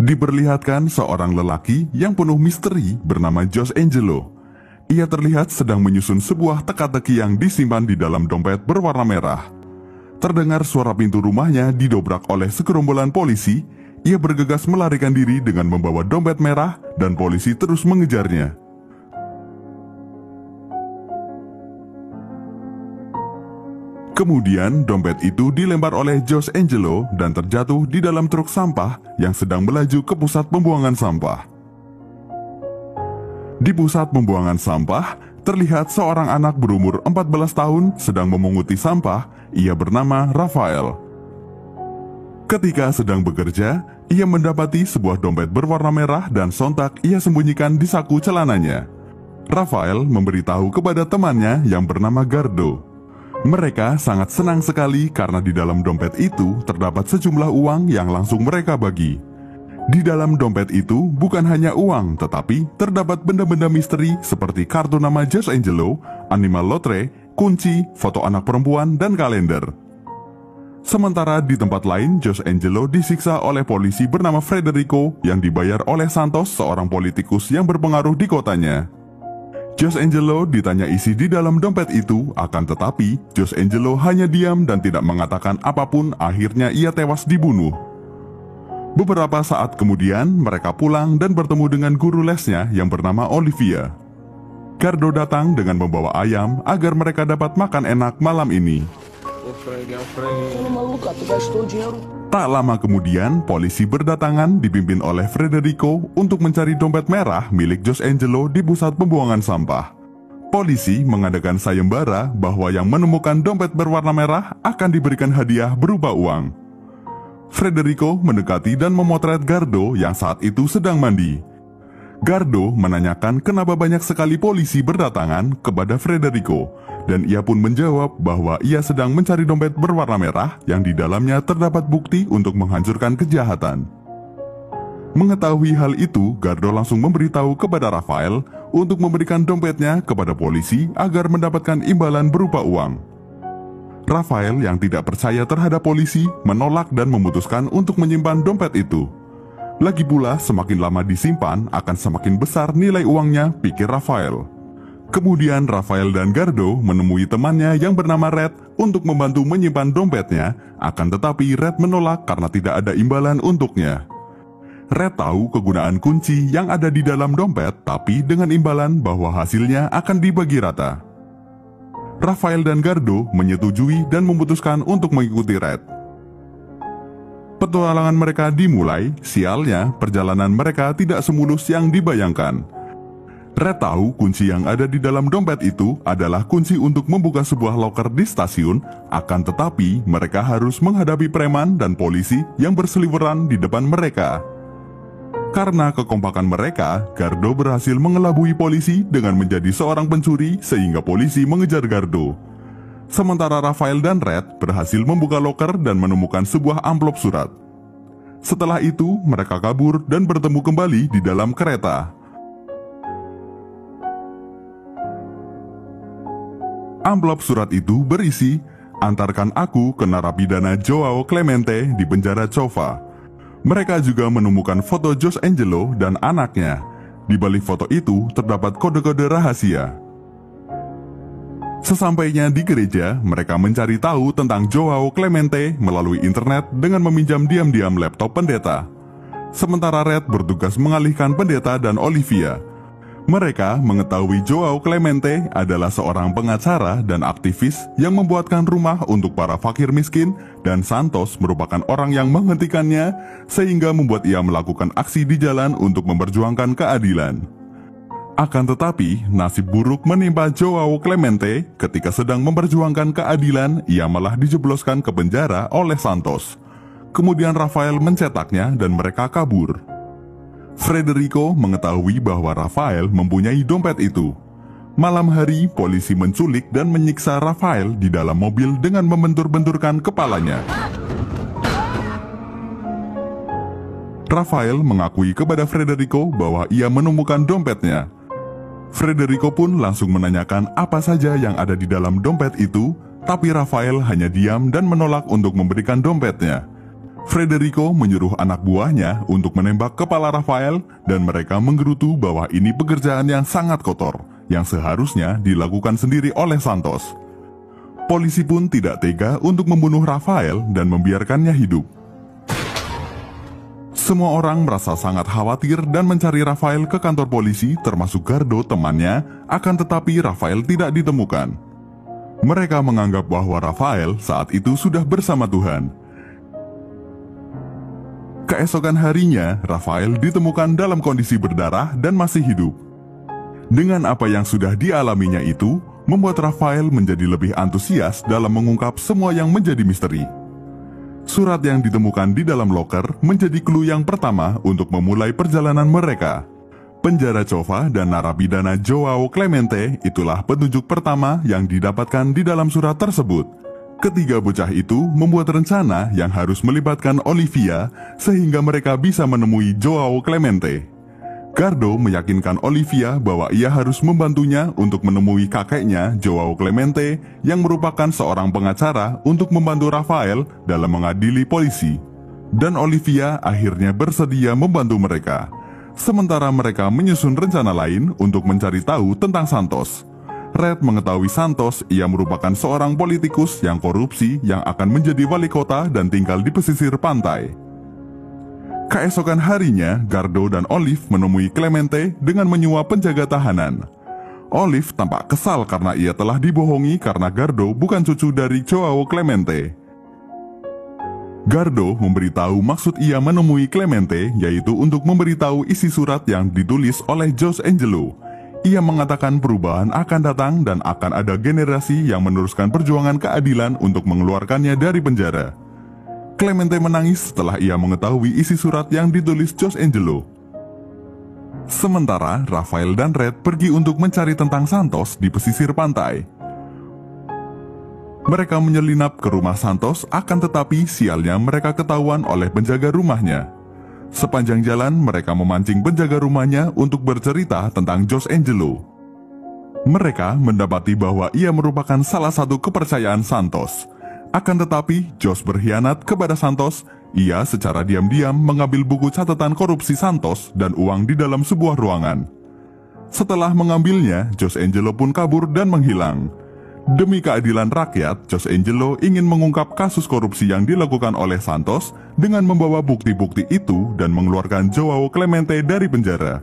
Diperlihatkan seorang lelaki yang penuh misteri bernama Josh Angelo. Ia terlihat sedang menyusun sebuah teka-teki yang disimpan di dalam dompet berwarna merah. Terdengar suara pintu rumahnya didobrak oleh segerombolan polisi. Ia bergegas melarikan diri dengan membawa dompet merah dan polisi terus mengejarnya. Kemudian dompet itu dilempar oleh Josh Angelo dan terjatuh di dalam truk sampah yang sedang melaju ke pusat pembuangan sampah. Di pusat pembuangan sampah, terlihat seorang anak berumur 14 tahun sedang memunguti sampah. Ia bernama Rafael. Ketika sedang bekerja, ia mendapati sebuah dompet berwarna merah dan sontak ia sembunyikan di saku celananya. Rafael memberitahu kepada temannya yang bernama Gardo. Mereka sangat senang sekali karena di dalam dompet itu terdapat sejumlah uang yang langsung mereka bagi. Di dalam dompet itu bukan hanya uang, tetapi terdapat benda-benda misteri seperti kartu nama Josh Angelo, animal lotre, kunci, foto anak perempuan, dan kalender. Sementara di tempat lain, Josh Angelo disiksa oleh polisi bernama Federico yang dibayar oleh Santos, seorang politikus yang berpengaruh di kotanya. Josh Angelo ditanya isi di dalam dompet itu, akan tetapi Josh Angelo hanya diam dan tidak mengatakan apapun. Akhirnya ia tewas dibunuh. Beberapa saat kemudian mereka pulang dan bertemu dengan guru lesnya yang bernama Olivia. Gardo datang dengan membawa ayam agar mereka dapat makan enak malam ini. Tak lama kemudian, polisi berdatangan dipimpin oleh Federico untuk mencari dompet merah milik Josh Angelo di pusat pembuangan sampah. Polisi mengadakan sayembara bahwa yang menemukan dompet berwarna merah akan diberikan hadiah berupa uang. Federico mendekati dan memotret Gardo yang saat itu sedang mandi. Gardo menanyakan kenapa banyak sekali polisi berdatangan kepada Federico, dan ia pun menjawab bahwa ia sedang mencari dompet berwarna merah yang di dalamnya terdapat bukti untuk menghancurkan kejahatan. Mengetahui hal itu, Gardo langsung memberitahu kepada Rafael untuk memberikan dompetnya kepada polisi agar mendapatkan imbalan berupa uang. Rafael yang tidak percaya terhadap polisi menolak dan memutuskan untuk menyimpan dompet itu. Lagi pula, semakin lama disimpan akan semakin besar nilai uangnya, pikir Rafael. Kemudian Rafael dan Gardo menemui temannya yang bernama Red untuk membantu menyimpan dompetnya, akan tetapi Red menolak karena tidak ada imbalan untuknya. Red tahu kegunaan kunci yang ada di dalam dompet, tapi dengan imbalan bahwa hasilnya akan dibagi rata. Rafael dan Gardo menyetujui dan memutuskan untuk mengikuti Red. Petualangan mereka dimulai, sialnya perjalanan mereka tidak semulus yang dibayangkan. Red tahu kunci yang ada di dalam dompet itu adalah kunci untuk membuka sebuah loker di stasiun, akan tetapi mereka harus menghadapi preman dan polisi yang berseliweran di depan mereka. Karena kekompakan mereka, Gardo berhasil mengelabui polisi dengan menjadi seorang pencuri sehingga polisi mengejar Gardo. Sementara Rafael dan Red berhasil membuka loker dan menemukan sebuah amplop surat. Setelah itu, mereka kabur dan bertemu kembali di dalam kereta. Amplop surat itu berisi, "Antarkan aku ke narapidana Joao Clemente di penjara Cova." Mereka juga menemukan foto Josh Angelo dan anaknya. Di balik foto itu terdapat kode-kode rahasia. Sesampainya di gereja, mereka mencari tahu tentang Joao Clemente melalui internet dengan meminjam diam-diam laptop pendeta. Sementara Red bertugas mengalihkan pendeta dan Olivia. Mereka mengetahui Joao Clemente adalah seorang pengacara dan aktivis yang membuatkan rumah untuk para fakir miskin, dan Santos merupakan orang yang menghentikannya sehingga membuat ia melakukan aksi di jalan untuk memperjuangkan keadilan. Akan tetapi, nasib buruk menimpa Joao Clemente. Ketika sedang memperjuangkan keadilan, ia malah dijebloskan ke penjara oleh Santos. Kemudian Rafael mencetaknya dan mereka kabur. Federico mengetahui bahwa Rafael mempunyai dompet itu. Malam hari, polisi menculik dan menyiksa Rafael di dalam mobil dengan membentur-benturkan kepalanya. Rafael mengakui kepada Federico bahwa ia menemukan dompetnya. Federico pun langsung menanyakan apa saja yang ada di dalam dompet itu, tapi Rafael hanya diam dan menolak untuk memberikan dompetnya. Frederico menyuruh anak buahnya untuk menembak kepala Rafael dan mereka menggerutu bahwa ini pekerjaan yang sangat kotor yang seharusnya dilakukan sendiri oleh Santos. Polisi pun tidak tega untuk membunuh Rafael dan membiarkannya hidup. Semua orang merasa sangat khawatir dan mencari Rafael ke kantor polisi termasuk Gardo temannya, akan tetapi Rafael tidak ditemukan. Mereka menganggap bahwa Rafael saat itu sudah bersama Tuhan. Keesokan harinya, Rafael ditemukan dalam kondisi berdarah dan masih hidup. Dengan apa yang sudah dialaminya itu, membuat Rafael menjadi lebih antusias dalam mengungkap semua yang menjadi misteri. Surat yang ditemukan di dalam loker menjadi clue yang pertama untuk memulai perjalanan mereka. Penjara Cova dan narapidana Joao Clemente itulah petunjuk pertama yang didapatkan di dalam surat tersebut. Ketiga bocah itu membuat rencana yang harus melibatkan Olivia sehingga mereka bisa menemui Joao Clemente. Gardo meyakinkan Olivia bahwa ia harus membantunya untuk menemui kakeknya Joao Clemente yang merupakan seorang pengacara untuk membantu Rafael dalam mengadili polisi. Dan Olivia akhirnya bersedia membantu mereka. Sementara mereka menyusun rencana lain untuk mencari tahu tentang Santos. Red mengetahui Santos ia merupakan seorang politikus yang korupsi yang akan menjadi wali kota dan tinggal di pesisir pantai. Keesokan harinya, Gardo dan Olive menemui Clemente dengan menyuap penjaga tahanan. Olive tampak kesal karena ia telah dibohongi karena Gardo bukan cucu dari Joao Clemente. Gardo memberitahu maksud ia menemui Clemente yaitu untuk memberitahu isi surat yang ditulis oleh Jose Angelo. Ia mengatakan perubahan akan datang dan akan ada generasi yang meneruskan perjuangan keadilan untuk mengeluarkannya dari penjara. Clemente menangis setelah ia mengetahui isi surat yang ditulis Jose Angelo. Sementara Rafael dan Red pergi untuk mencari tentang Santos di pesisir pantai. Mereka menyelinap ke rumah Santos, akan tetapi sialnya mereka ketahuan oleh penjaga rumahnya. Sepanjang jalan mereka memancing penjaga rumahnya untuk bercerita tentang Jose Angelo. Mereka mendapati bahwa ia merupakan salah satu kepercayaan Santos. Akan tetapi, Jose berkhianat kepada Santos. Ia secara diam-diam mengambil buku catatan korupsi Santos dan uang di dalam sebuah ruangan. Setelah mengambilnya, Jose Angelo pun kabur dan menghilang. Demi keadilan rakyat, Jose Angelo ingin mengungkap kasus korupsi yang dilakukan oleh Santos dengan membawa bukti-bukti itu dan mengeluarkan Joao Clemente dari penjara.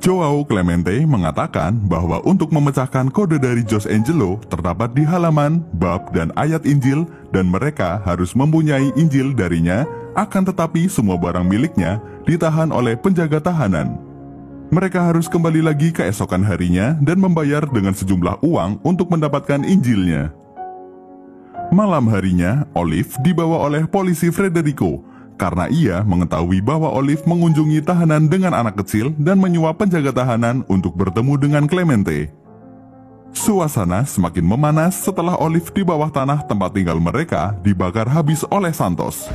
Joao Clemente mengatakan bahwa untuk memecahkan kode dari Jose Angelo terdapat di halaman, bab, dan ayat Injil dan mereka harus mempunyai Injil darinya, akan tetapi semua barang miliknya ditahan oleh penjaga tahanan. Mereka harus kembali lagi keesokan harinya dan membayar dengan sejumlah uang untuk mendapatkan Injilnya. Malam harinya, Olive dibawa oleh polisi Frederico karena ia mengetahui bahwa Olive mengunjungi tahanan dengan anak kecil dan menyuap penjaga tahanan untuk bertemu dengan Clemente. Suasana semakin memanas setelah Olive di bawah tanah tempat tinggal mereka dibakar habis oleh Santos.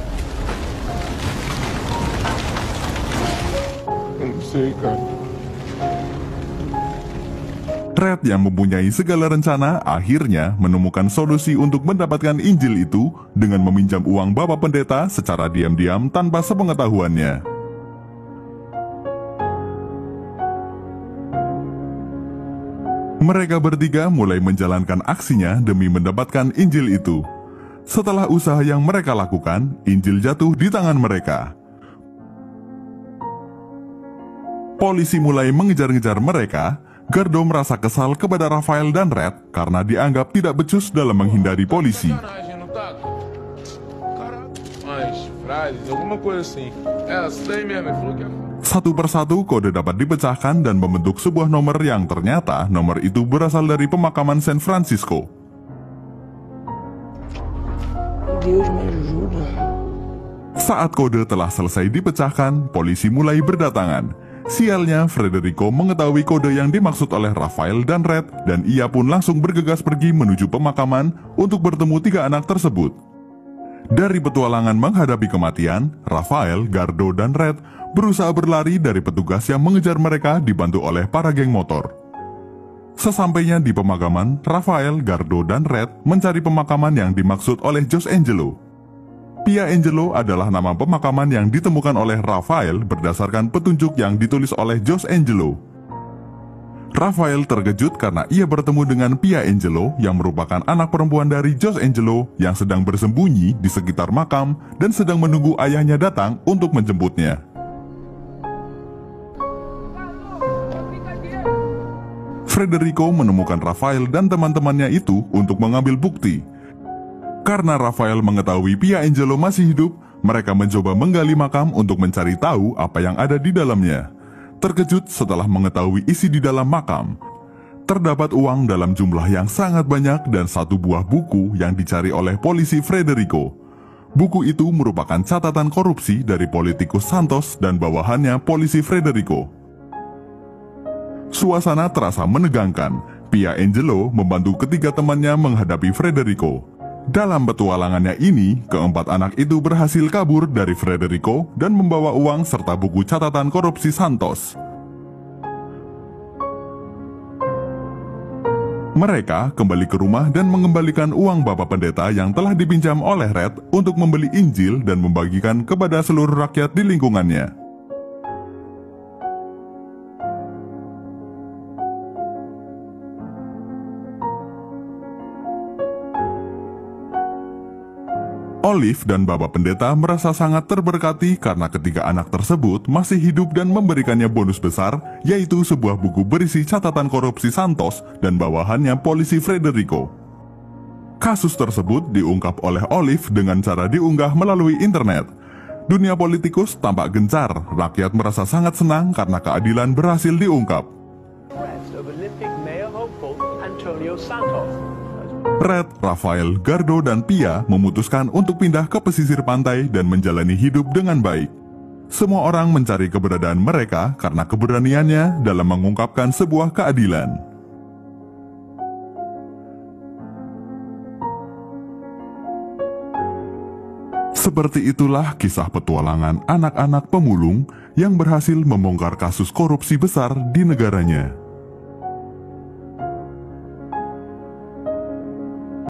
Red yang mempunyai segala rencana akhirnya menemukan solusi untuk mendapatkan Injil itu dengan meminjam uang Bapak Pendeta secara diam-diam tanpa sepengetahuannya. Mereka bertiga mulai menjalankan aksinya demi mendapatkan Injil itu. Setelah usaha yang mereka lakukan, Injil jatuh di tangan mereka. Polisi mulai mengejar-ngejar mereka. Gardo merasa kesal kepada Rafael dan Red karena dianggap tidak becus dalam menghindari polisi. Satu persatu kode dapat dipecahkan dan membentuk sebuah nomor yang ternyata nomor itu berasal dari pemakaman San Francisco. Saat kode telah selesai dipecahkan, polisi mulai berdatangan. Sialnya, Frederico mengetahui kode yang dimaksud oleh Rafael dan Red dan ia pun langsung bergegas pergi menuju pemakaman untuk bertemu tiga anak tersebut. Dari petualangan menghadapi kematian, Rafael, Gardo, dan Red berusaha berlari dari petugas yang mengejar mereka dibantu oleh para geng motor. Sesampainya di pemakaman, Rafael, Gardo, dan Red mencari pemakaman yang dimaksud oleh Jose Angelo. Pia Angelo adalah nama pemakaman yang ditemukan oleh Raphael berdasarkan petunjuk yang ditulis oleh Jose Angelo. Raphael terkejut karena ia bertemu dengan Pia Angelo yang merupakan anak perempuan dari Jose Angelo yang sedang bersembunyi di sekitar makam dan sedang menunggu ayahnya datang untuk menjemputnya. Federico menemukan Raphael dan teman-temannya itu untuk mengambil bukti. Karena Raphael mengetahui Pia Angelo masih hidup, mereka mencoba menggali makam untuk mencari tahu apa yang ada di dalamnya. Terkejut setelah mengetahui isi di dalam makam. Terdapat uang dalam jumlah yang sangat banyak dan satu buah buku yang dicari oleh polisi Federico. Buku itu merupakan catatan korupsi dari politikus Santos dan bawahannya polisi Federico. Suasana terasa menegangkan. Pia Angelo membantu ketiga temannya menghadapi Federico. Dalam petualangannya ini, keempat anak itu berhasil kabur dari Federico dan membawa uang serta buku catatan korupsi Santos. Mereka kembali ke rumah dan mengembalikan uang Bapak Pendeta yang telah dipinjam oleh Red untuk membeli Injil dan membagikan kepada seluruh rakyat di lingkungannya. Olive dan Bapak Pendeta merasa sangat terberkati karena ketiga anak tersebut masih hidup dan memberikannya bonus besar, yaitu sebuah buku berisi catatan korupsi Santos dan bawahannya polisi Federico. Kasus tersebut diungkap oleh Olive dengan cara diunggah melalui internet. Dunia politikus tampak gencar, rakyat merasa sangat senang karena keadilan berhasil diungkap. Red, Raphael, Gardo, dan Pia memutuskan untuk pindah ke pesisir pantai dan menjalani hidup dengan baik. Semua orang mencari keberadaan mereka karena keberaniannya dalam mengungkapkan sebuah keadilan. Seperti itulah kisah petualangan anak-anak pemulung yang berhasil membongkar kasus korupsi besar di negaranya.